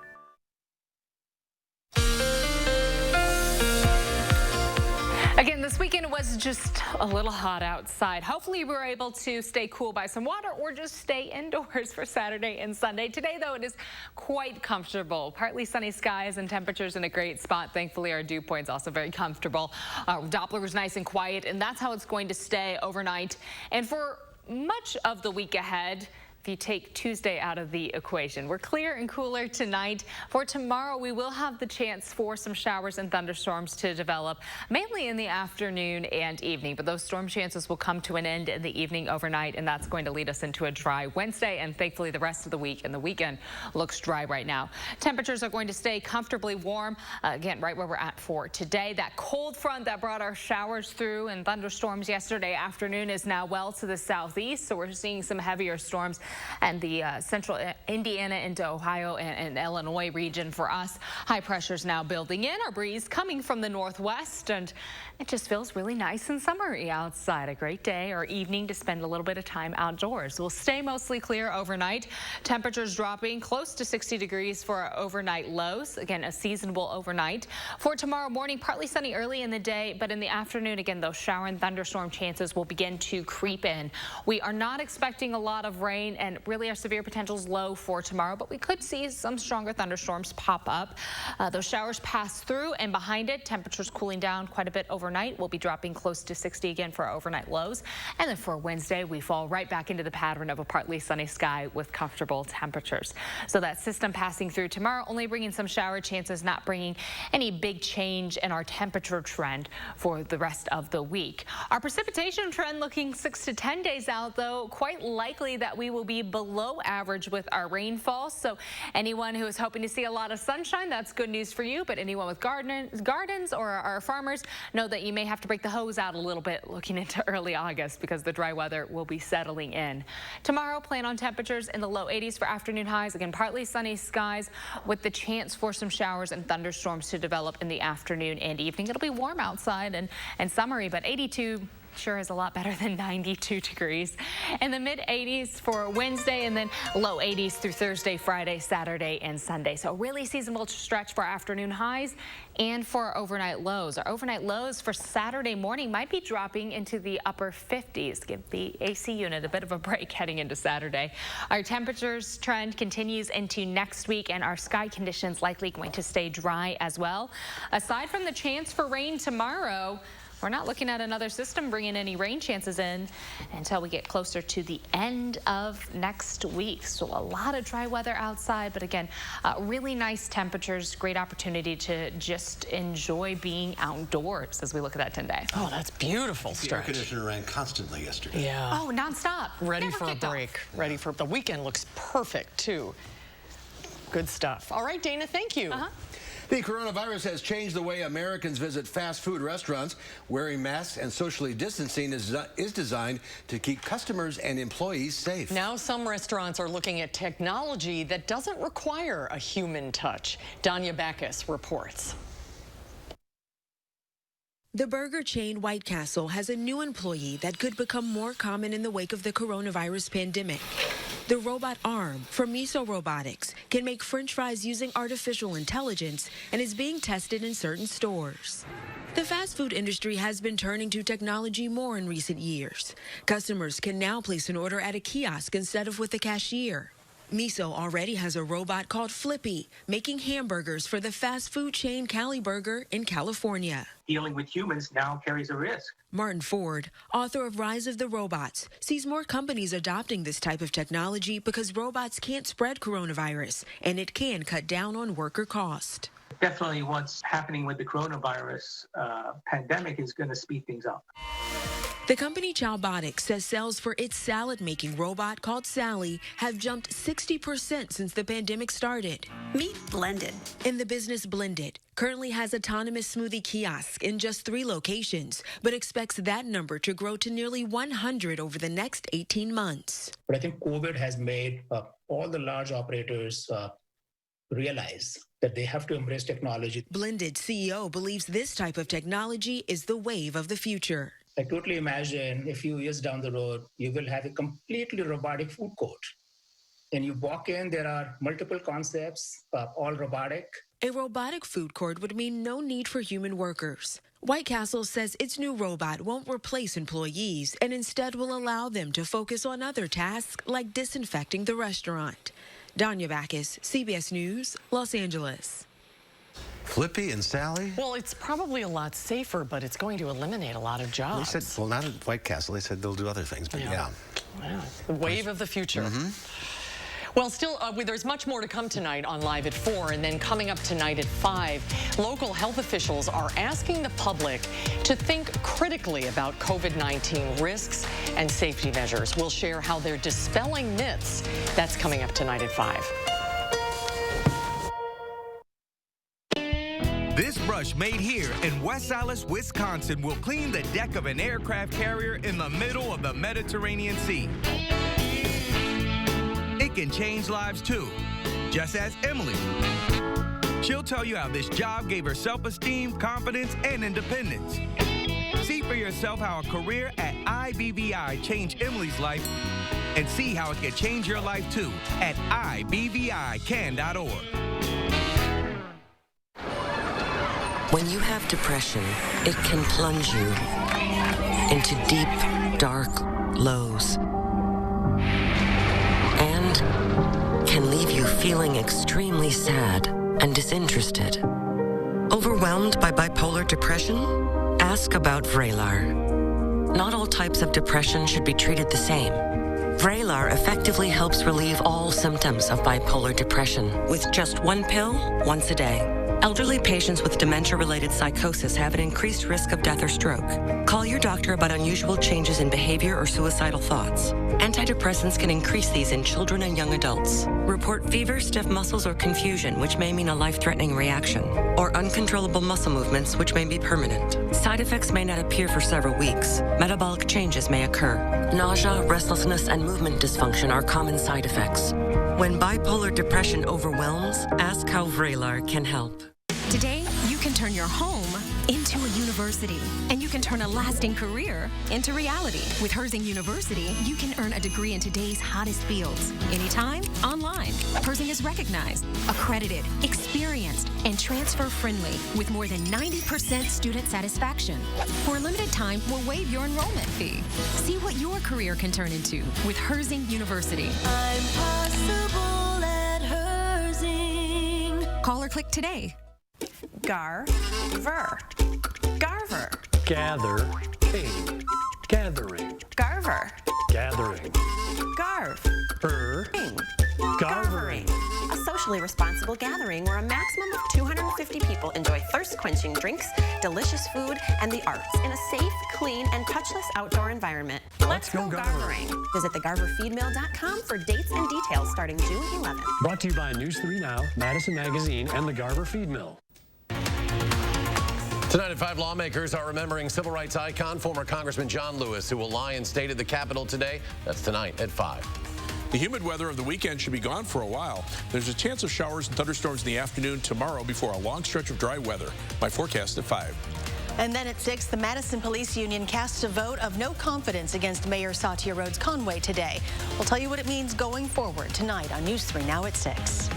Again, this weekend was just a little hot outside. Hopefully we were able to stay cool by some water or just stay indoors for Saturday and Sunday. Today, though, it is quite comfortable. Partly sunny skies and temperatures in a great spot. Thankfully, our dew point's also very comfortable. Doppler was nice and quiet, and that's how it's going to stay overnight. And for much of the week ahead, you take Tuesday out of the equation. We're clear and cooler tonight. For tomorrow, we will have the chance for some showers and thunderstorms to develop, mainly in the afternoon and evening. But those storm chances will come to an end in the evening overnight, and that's going to lead us into a dry Wednesday. And thankfully, the rest of the week and the weekend looks dry right now. Temperatures are going to stay comfortably warm, again, right where we're at for today. That cold front that brought our showers through and thunderstorms yesterday afternoon is now well to the southeast, so we're seeing some heavier storms and the central Indiana into Ohio and Illinois region for us. High pressure's now building in, our breeze coming from the northwest, and it just feels really nice and summery outside. A great day or evening to spend a little bit of time outdoors. We'll stay mostly clear overnight. Temperatures dropping close to 60 degrees for our overnight lows. Again, a seasonable overnight. For tomorrow morning, partly sunny early in the day, but in the afternoon, again, those shower and thunderstorm chances will begin to creep in. We are not expecting a lot of rain, and really our severe potential is low for tomorrow, but we could see some stronger thunderstorms pop up. Those showers pass through, and behind it, temperatures cooling down quite a bit overnight. We'll be dropping close to 60 again for our overnight lows. And then for Wednesday, we fall right back into the pattern of a partly sunny sky with comfortable temperatures. So that system passing through tomorrow, only bringing some shower chances, not bringing any big change in our temperature trend for the rest of the week. Our precipitation trend looking 6 to 10 days out, though, quite likely that we will be below average with our rainfall. So anyone who is hoping to see a lot of sunshine, that's good news for you. But anyone with gardens or our farmers, know that you may have to break the hose out a little bit looking into early August because the dry weather will be settling in. Tomorrow, plan on temperatures in the low 80s for afternoon highs. Again, partly sunny skies with the chance for some showers and thunderstorms to develop in the afternoon and evening. It'll be warm outside and summery, but 82 sure is a lot better than 92 degrees. In the mid 80s for Wednesday, and then low 80s through Thursday, Friday, Saturday, and Sunday. So really seasonable stretch for afternoon highs and for our overnight lows. Our overnight lows for Saturday morning might be dropping into the upper 50s. Give the AC unit a bit of a break heading into Saturday. Our temperatures trend continues into next week, and our sky conditions likely going to stay dry as well. Aside from the chance for rain tomorrow, we're not looking at another system bringing any rain chances in until we get closer to the end of next week. So a lot of dry weather outside, but again, really nice temperatures, great opportunity to just enjoy being outdoors as we look at that 10-day. Oh, that's beautiful The air conditioner ran constantly yesterday. Yeah. Oh, nonstop. Ready Never for a break. Ready for the weekend. Looks perfect, too. Good stuff. All right, Dana, thank you. The coronavirus has changed the way Americans visit fast food restaurants. Wearing masks and socially distancing is designed to keep customers and employees safe. Now some restaurants are looking at technology that doesn't require a human touch. Danya Backus reports. The burger chain White Castle has a new employee that could become more common in the wake of the coronavirus pandemic. The robot arm from Miso Robotics can make French fries using artificial intelligence and is being tested in certain stores. The fast food industry has been turning to technology more in recent years. Customers can now place an order at a kiosk instead of with a cashier. Miso already has a robot called Flippy, making hamburgers for the fast food chain Cali Burger in California. Dealing with humans now carries a risk. Martin Ford, author of Rise of the Robots, sees more companies adopting this type of technology because robots can't spread coronavirus, and it can cut down on worker cost. Definitely what's happening with the coronavirus pandemic is going to speed things up. The company Chowbotics says sales for its salad-making robot called Sally have jumped 60% since the pandemic started. Meet Blended. And the business Blended currently has autonomous smoothie kiosk in just 3 locations, but expects that number to grow to nearly 100 over the next 18 months. But I think COVID has made all the large operators realize that they have to embrace technology. Blended CEO believes this type of technology is the wave of the future. I totally imagine a few years down the road, you will have a completely robotic food court. And you walk in, there are multiple concepts, all robotic. A robotic food court would mean no need for human workers. White Castle says its new robot won't replace employees and instead will allow them to focus on other tasks like disinfecting the restaurant. Danya Backus, CBS News, Los Angeles. Flippy and Sally? Well, it's probably a lot safer, but it's going to eliminate a lot of jobs. They said, well, not at White Castle. They said they'll do other things, but yeah. Wow, the wave of the future. Well, still, there's much more to come tonight on Live at 4, and then coming up tonight at 5, local health officials are asking the public to think critically about COVID-19 risks and safety measures. We'll share how they're dispelling myths. That's coming up tonight at 5. This brush made here in West Allis, Wisconsin will clean the deck of an aircraft carrier in the middle of the Mediterranean Sea. It can change lives too, just as Emily. She'll tell you how this job gave her self-esteem, confidence, and independence. See for yourself how a career at IBVI changed Emily's life, and see how it can change your life too at ibvican.org. When you have depression, it can plunge you into deep, dark lows and can leave you feeling extremely sad and disinterested. Overwhelmed by bipolar depression? Ask about Vraylar. Not all types of depression should be treated the same. Vraylar effectively helps relieve all symptoms of bipolar depression with just one pill once a day. Elderly patients with dementia-related psychosis have an increased risk of death or stroke. Call your doctor about unusual changes in behavior or suicidal thoughts. Antidepressants can increase these in children and young adults. Report fever, stiff muscles, or confusion, which may mean a life-threatening reaction, or uncontrollable muscle movements, which may be permanent. Side effects may not appear for several weeks. Metabolic changes may occur. Nausea, restlessness, and movement dysfunction are common side effects. When bipolar depression overwhelms, ask how Vraylar can help. Today, you can turn your home into a university, and you can turn a lasting career into reality. With Herzing University, you can earn a degree in today's hottest fields, anytime, online. Herzing is recognized, accredited, experienced, and transfer-friendly, with more than 90% student satisfaction. For a limited time, we'll waive your enrollment fee. See what your career can turn into with Herzing University. I'm possible at Herzing. Call or click today. Garver. Garver. Gather. Ing. Gathering. Garver. Gathering. Garv. Ing. Garvering. A socially responsible gathering where a maximum of 250 people enjoy thirst-quenching drinks, delicious food, and the arts in a safe, clean, and touchless outdoor environment. Let's go garvering. Visit thegarverfeedmill.com for dates and details starting June 11th. Brought to you by News 3 Now, Madison Magazine, and the Garver Feed Mill. Tonight at 5, lawmakers are remembering civil rights icon, former Congressman John Lewis, who will lie in state at the Capitol today. That's tonight at 5. The humid weather of the weekend should be gone for a while. There's a chance of showers and thunderstorms in the afternoon tomorrow before a long stretch of dry weather. My forecast at 5. And then at 6, the Madison Police Union casts a vote of no confidence against Mayor Satya Rhodes Conway today. We'll tell you what it means going forward tonight on News 3 Now at 6.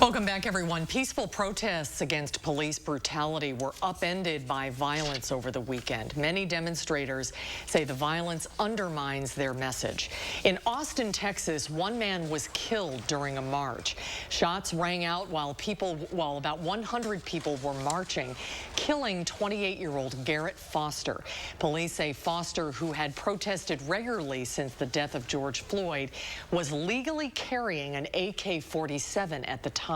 Welcome back, everyone. Peaceful protests against police brutality were upended by violence over the weekend. Many demonstrators say the violence undermines their message. In Austin, Texas, one man was killed during a march. Shots rang out while about 100 people were marching, killing 28-year-old Garrett Foster. Police say Foster, who had protested regularly since the death of George Floyd, was legally carrying an AK-47 at the time.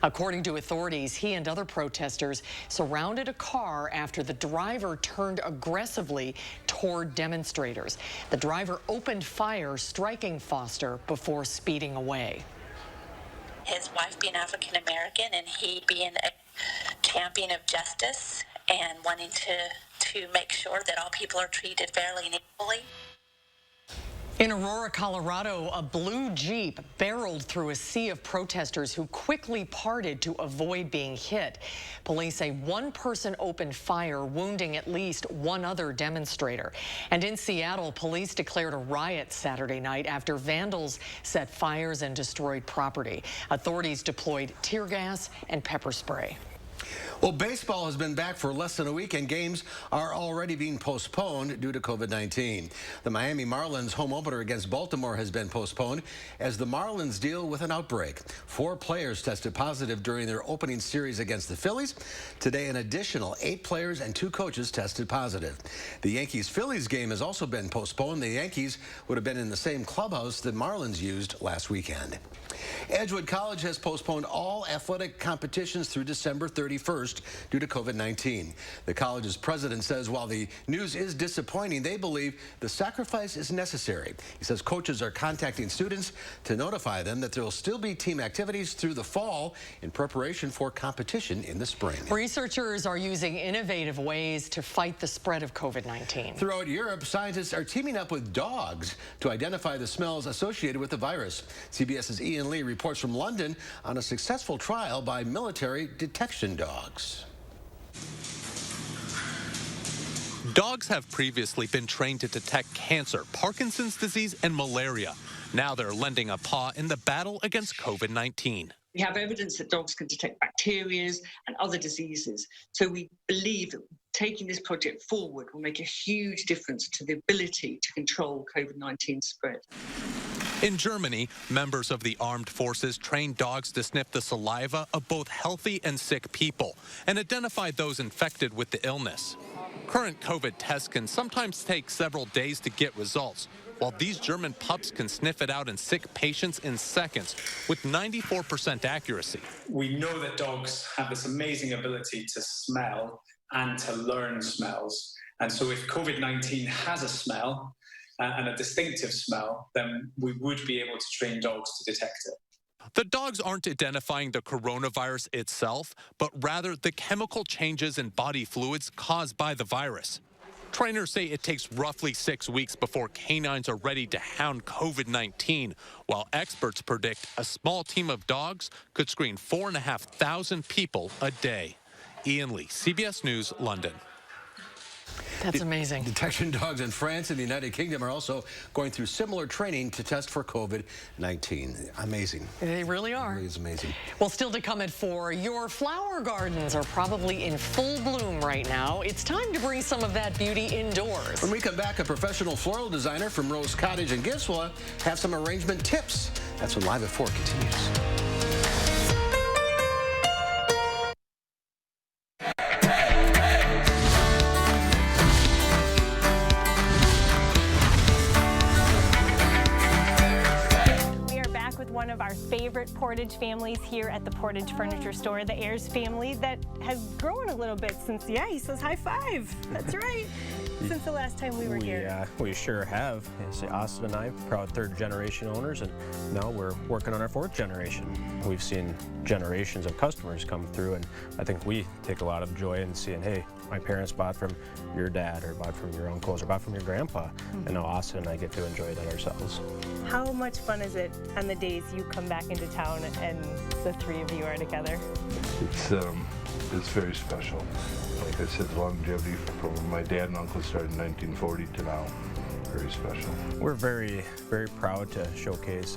According to authorities, he and other protesters surrounded a car after the driver turned aggressively toward demonstrators. The driver opened fire, striking Foster before speeding away. His wife being African American and he being a champion of justice and wanting to make sure that all people are treated fairly and equally. In Aurora, Colorado, a blue Jeep barreled through a sea of protesters who quickly parted to avoid being hit. Police say one person opened fire, wounding at least one other demonstrator. And in Seattle, police declared a riot Saturday night after vandals set fires and destroyed property. Authorities deployed tear gas and pepper spray. Well, baseball has been back for less than a week, and games are already being postponed due to COVID-19. The Miami Marlins home opener against Baltimore has been postponed as the Marlins deal with an outbreak. 4 players tested positive during their opening series against the Phillies. Today, an additional 8 players and 2 coaches tested positive. The Yankees-Phillies game has also been postponed. The Yankees would have been in the same clubhouse the Marlins used last weekend. Edgewood College has postponed all athletic competitions through December 31st due to COVID-19. The college's president says while the news is disappointing, they believe the sacrifice is necessary. He says coaches are contacting students to notify them that there will still be team activities through the fall in preparation for competition in the spring. Researchers are using innovative ways to fight the spread of COVID-19. Throughout Europe, scientists are teaming up with dogs to identify the smells associated with the virus. CBS's Ian Lee reports from London on a successful trial by military detection dogs. Dogs have previously been trained to detect cancer, Parkinson's disease, and malaria. Now they're lending a paw in the battle against COVID-19. We have evidence that dogs can detect bacteria and other diseases. So we believe that taking this project forward will make a huge difference to the ability to control COVID-19 spread. In Germany, members of the armed forces trained dogs to sniff the saliva of both healthy and sick people and identify those infected with the illness. Current COVID tests can sometimes take several days to get results, while these German pups can sniff it out in sick patients in seconds with 94% accuracy. We know that dogs have this amazing ability to smell and to learn smells. And so if COVID-19 has a smell, and a distinctive smell, then we would be able to train dogs to detect it. The dogs aren't identifying the coronavirus itself, but rather the chemical changes in body fluids caused by the virus. Trainers say it takes roughly 6 weeks before canines are ready to hound COVID-19, while experts predict a small team of dogs could screen 4,500 people a day. Ian Lee, CBS News, London. That's amazing. Detection dogs in France and the United Kingdom are also going through similar training to test for COVID-19. Amazing. They really are. It really is amazing. Well, still to come at 4, your flower gardens are probably in full bloom right now. It's time to bring some of that beauty indoors. When we come back, a professional floral designer from Rose Cottage in Gifts will have some arrangement tips. That's when Live at 4 continues. One of our favorite Portage families here at the Portage Furniture Store, the Ayers family, that has grown a little bit since, he says high five. That's right. Since the last time we were here. We sure have. Austin and I, proud 3rd generation owners, and now we're working on our 4th generation. We've seen generations of customers come through, and I think we take a lot of joy in seeing, hey, my parents bought from your dad, or bought from your uncles, or bought from your grandpa, and now Austin and I get to enjoy that ourselves. How much fun is it on the days you come back into town and the 3 of you are together? It's very special. Like I said, the longevity from my dad and uncle started in 1940 to now. Very special. We're very, very proud to showcase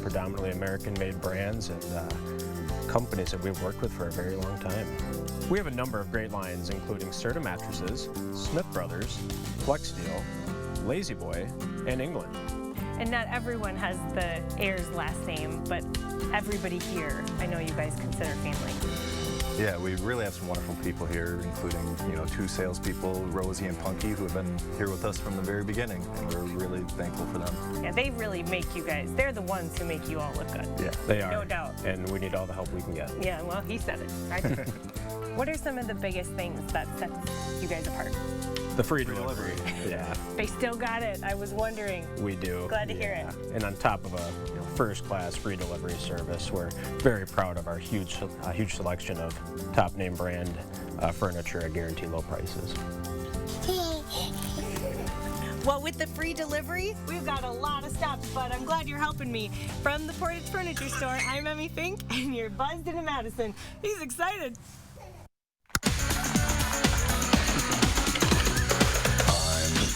predominantly American-made brands and companies that we've worked with for a very long time. We have a number of great lines, including Serta Mattresses, Smith Brothers, Flex Steel, Lazy Boy, and England. And not everyone has the Ayers last name, but everybody here, I know you guys consider family. Yeah, we really have some wonderful people here, including 2 salespeople, Rosie and Punky, who have been here with us from the very beginning, and we're really thankful for them. Yeah, they really make you guys, they're the ones who make you all look good. Yeah, they are. No doubt. And we need all the help we can get. Yeah, well, he said it. I think. What are some of the biggest things that sets you guys apart? The free delivery. Yeah. They still got it. I was wondering. We do. Glad to hear it. And on top of a first-class free delivery service, we're very proud of our huge selection of top name brand furniture at guaranteed low prices. Well, with the free delivery, we've got a lot of stops, but I'm glad you're helping me. From the Portage Furniture Store, I'm Emmy Fink, and you're buzzed into Madison. He's excited.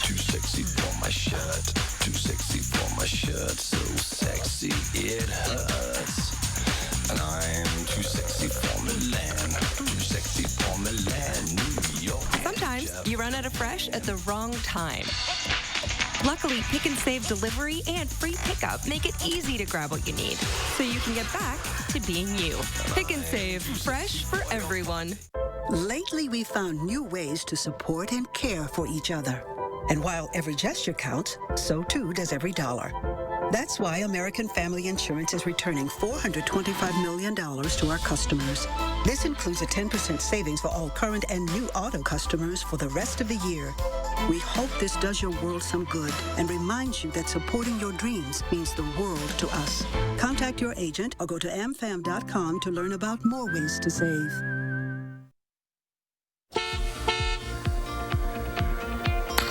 Too sexy for my shirt, too sexy for my shirt, so sexy it hurts. And I'm too sexy for Milan, too sexy fresh at the wrong time. Luckily, Pick and Save delivery and free pickup make it easy to grab what you need, so you can get back to being you. Pick and Save, fresh for everyone. Lately, we've found new ways to support and care for each other. And while every gesture counts, so too does every dollar. That's why American Family Insurance is returning $425 million to our customers. This includes a 10% savings for all current and new auto customers for the rest of the year. We hope this does your world some good and reminds you that supporting your dreams means the world to us. Contact your agent or go to amfam.com to learn about more ways to save.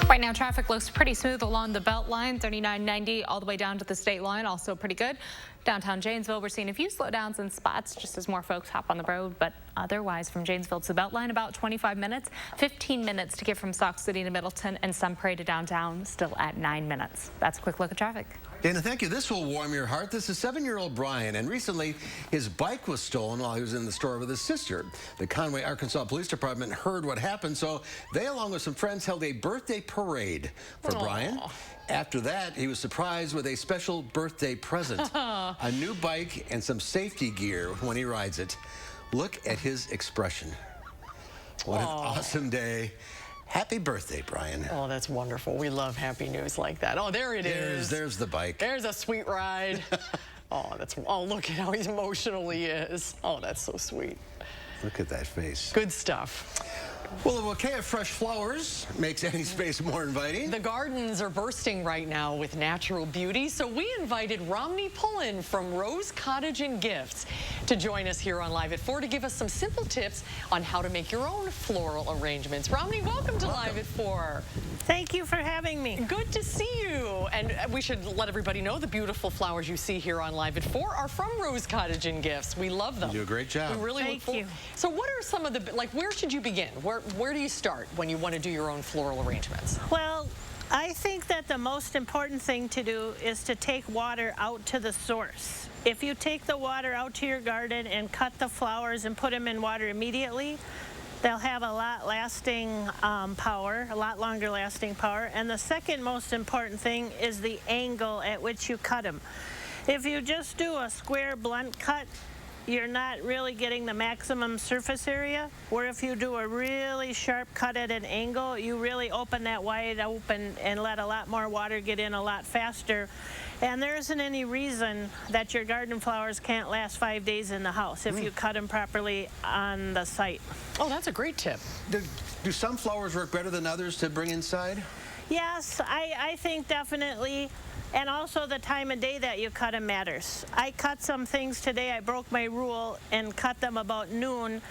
Right now, traffic looks pretty smooth along the Beltline, 3990 all the way down to the state line, also pretty good. Downtown Janesville, we're seeing a few slowdowns in spots just as more folks hop on the road, but otherwise from Janesville to the Beltline, about 25 minutes, 15 minutes to get from Sauk City to Middleton, and Sun Prairie to downtown, still at 9 minutes. That's a quick look at traffic. Dana, thank you. This will warm your heart. This is 7-year-old Brian, and recently his bike was stolen while he was in the store with his sister. The Conway, Arkansas Police Department heard what happened, so they, along with some friends, held a birthday parade for Brian. After that, he was surprised with a special birthday present, a new bike and some safety gear when he rides it. Look at his expression. What an awesome day. Happy birthday, Brian. Oh, that's wonderful. We love happy news like that. Oh, there it is. There's the bike. There's a sweet ride. Oh, look at how emotional he is. Oh, that's so sweet. Look at that face. Good stuff. Well, a bouquet of fresh flowers makes any space more inviting. The gardens are bursting right now with natural beauty, so we invited Romney Pullen from Rose Cottage and Gifts to join us here on Live at 4 to give us some simple tips on how to make your own floral arrangements. Romney, welcome to Live at 4. Thank you for having me. Good to see you. And we should let everybody know the beautiful flowers you see here on Live at 4 are from Rose Cottage and Gifts. We love them. You do a great job. We really Thank you. So what are some of the, like, where should you begin? Where do you start when you want to do your own floral arrangements? Well, I think that the most important thing to do is to take water out to the source. If you take the water out to your garden and cut the flowers and put them in water immediately, they'll have a lot lasting power, a lot longer lasting power. And the second most important thing is the angle at which you cut them. If you just do a square blunt cut, you're not really getting the maximum surface area, where if you do a really sharp cut at an angle, you really open that wide open and let a lot more water get in a lot faster. And there isn't any reason that your garden flowers can't last 5 days in the house if you cut them properly on the site. Oh, that's a great tip. Do some flowers work better than others to bring inside? Yes, I think definitely. And also the time of day that you cut them matters. I cut some things today, I broke my rule and cut them about noon,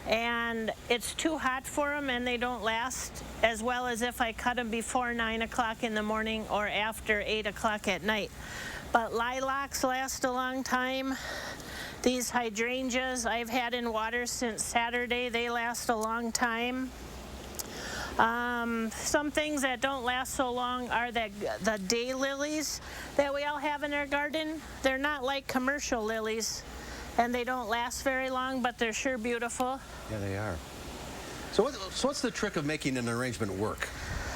and it's too hot for them and they don't last as well as if I cut them before 9 o'clock in the morning or after 8 o'clock at night. But lilacs last a long time. These hydrangeas I've had in water since Saturday, they last a long time. Some things that don't last so long are the daylilies that we all have in our garden. They're not like commercial lilies, and they don't last very long, but they're sure beautiful. Yeah, they are. So what's the trick of making an arrangement work?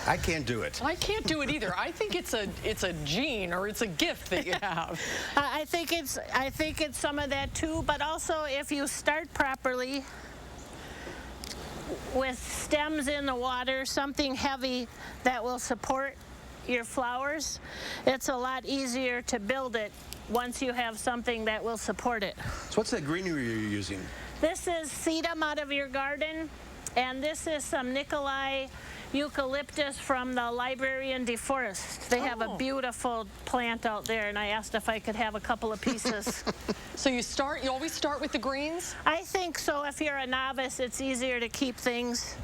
I can't do it. I can't do it either. I think it's a gene or it's a gift that you have. I think it's some of that too, but also if you start properly with stems in the water, something heavy that will support your flowers, it's a lot easier to build it once you have something that will support it. So what's that greenery you're using? This is sedum out of your garden, and this is some Nikolai eucalyptus from the Librarian DeForest. They have a beautiful plant out there, and I asked if I could have a couple of pieces. So you always start with the greens? I think so. If you're a novice, it's easier to keep things.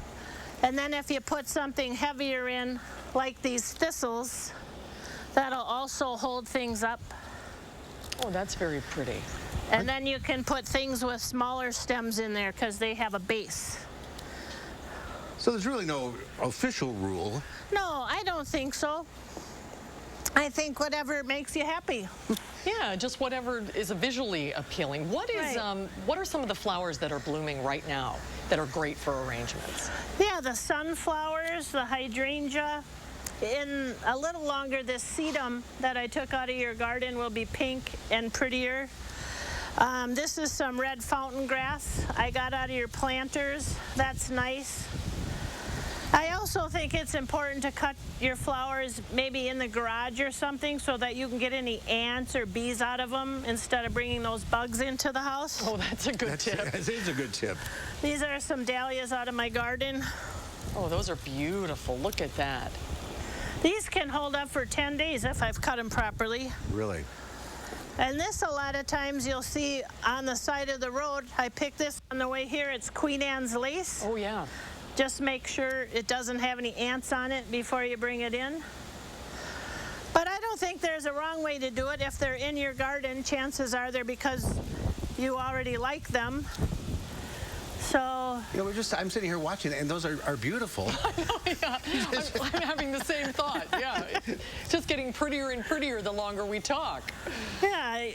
And then if you put something heavier in, like these thistles, that'll also hold things up. Oh, that's very pretty. And then you can put things with smaller stems in there because they have a base. So there's really no official rule. No, I don't think so. I think whatever makes you happy. Yeah, just whatever is visually appealing. What are some of the flowers that are blooming right now that are great for arrangements? Yeah, the sunflowers. Here's the hydrangea. In a little longer, this sedum that I took out of your garden will be pink and prettier. This is some red fountain grass I got out of your planters. That's nice. I also think it's important to cut your flowers maybe in the garage or something so that you can get any ants or bees out of them instead of bringing those bugs into the house. Oh, that's a good tip. That is a good tip. These are some dahlias out of my garden. Oh, those are beautiful. Look at that. These can hold up for 10 days if I've cut them properly. Really? And this, a lot of times you'll see on the side of the road. I picked this on the way here. It's Queen Anne's lace. Oh, yeah. Just make sure it doesn't have any ants on it before you bring it in. But I don't think there's a wrong way to do it. If they're in your garden, chances are they're because you already like them. So, you know, I'm sitting here watching it, and those are beautiful. I know, yeah. I'm having the same thought, yeah. It's just getting prettier and prettier the longer we talk. Yeah,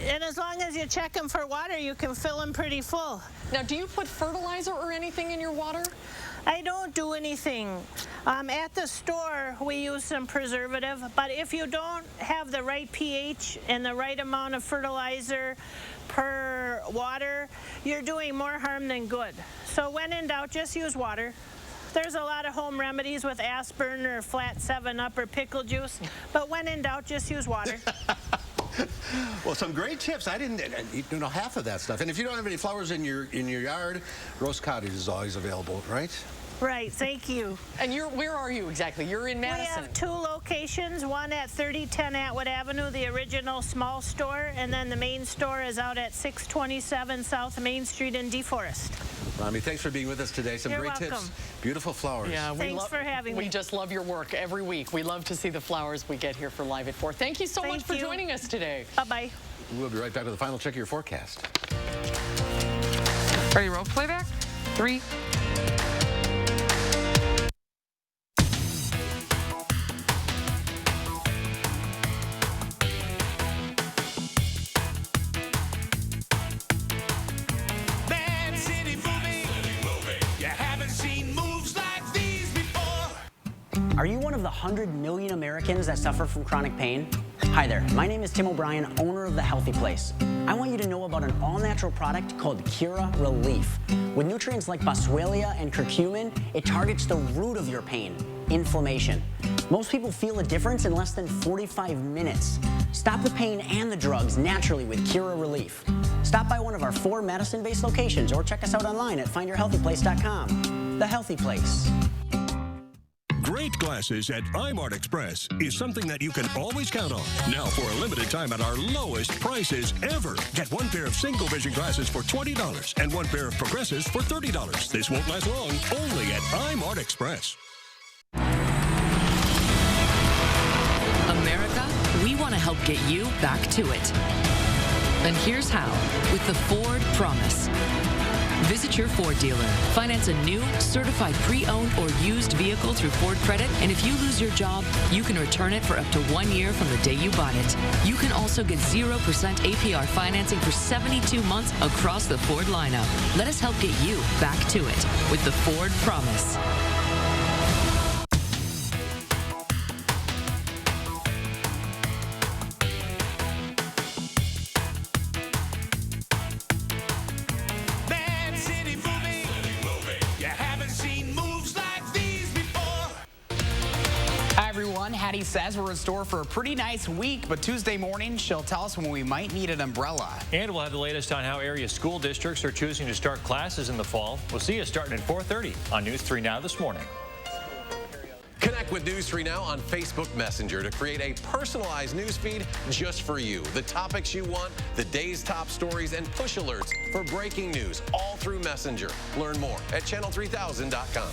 and as long as you check them for water, you can fill them pretty full. Now, do you put fertilizer or anything in your water? I don't do anything. At the store, we use some preservative, but if you don't have the right pH and the right amount of fertilizer per water, you're doing more harm than good. So when in doubt, just use water. There's a lot of home remedies with aspirin or flat 7-Up or pickle juice, but when in doubt, just use water. Well, some great tips. I didn't know half of that stuff. And if you don't have any flowers in your yard, Rose Cottage is always available, right? Right, thank you. And where are you exactly? You're in Madison. We have 2 locations, one at 3010 Atwood Avenue, the original small store, and then the main store is out at 627 South Main Street in DeForest. Rami, thanks for being with us today. Some You're great welcome. tips. Beautiful flowers. Yeah, Thanks for having me. We just love your work every week. We love to see the flowers we get here for Live at 4. Thank you so much for joining us today. Bye-bye. We'll be right back with the final check of your forecast. Ready, roll playback? 3. Are you one of the 100 million Americans that suffer from chronic pain? Hi there, my name is Tim O'Brien, owner of The Healthy Place. I want you to know about an all-natural product called Cura Relief. With nutrients like boswellia and curcumin, it targets the root of your pain, inflammation. Most people feel a difference in less than 45 minutes. Stop the pain and the drugs naturally with Cura Relief. Stop by one of our 4 Madison-based locations or check us out online at findyourhealthyplace.com. The Healthy Place. Great glasses at iMart Express is something that you can always count on. Now for a limited time at our lowest prices ever. Get 1 pair of single vision glasses for $20 and 1 pair of progressives for $30. This won't last long, only at iMart Express. America, we want to help get you back to it. And here's how, with the Ford Promise. Visit your Ford dealer. Finance a new, certified pre-owned or used vehicle through Ford Credit, and if you lose your job, you can return it for up to 1 year from the day you bought it. You can also get 0% APR financing for 72 months across the Ford lineup. Let us help get you back to it with the Ford Promise. Hattie says we're in store for a pretty nice week, but Tuesday morning she'll tell us when we might need an umbrella. And we'll have the latest on how area school districts are choosing to start classes in the fall. We'll see you starting at 4:30 on News 3 Now this morning. Connect with News 3 Now on Facebook Messenger to create a personalized news feed just for you. The topics you want, the day's top stories, and push alerts for breaking news all through Messenger. Learn more at channel3000.com.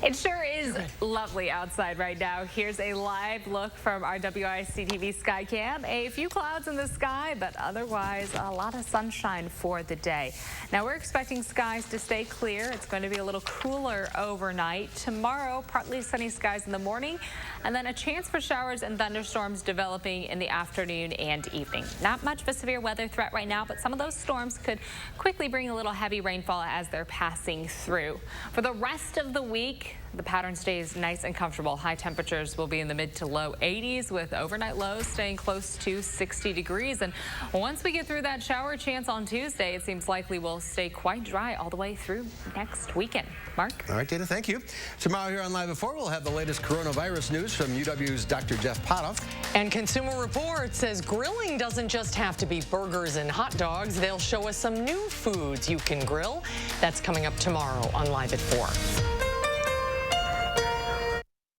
It sure is lovely outside right now. Here's a live look from our WIC-TV Skycam. A few clouds in the sky, but otherwise a lot of sunshine for the day. Now we're expecting skies to stay clear. It's going to be a little cooler overnight. Tomorrow, partly sunny skies in the morning, and then a chance for showers and thunderstorms developing in the afternoon and evening. Not much of a severe weather threat right now, but some of those storms could quickly bring a little heavy rainfall as they're passing through. For the rest of the week, the pattern stays nice and comfortable. High temperatures will be in the mid to low 80s with overnight lows staying close to 60 degrees. And once we get through that shower chance on Tuesday, it seems likely we'll stay quite dry all the way through next weekend. Mark? All right, Dana, thank you. Tomorrow here on Live at 4, we'll have the latest coronavirus news from UW's Dr. Jeff Potoff. And Consumer Report says grilling doesn't just have to be burgers and hot dogs. They'll show us some new foods you can grill. That's coming up tomorrow on Live at 4.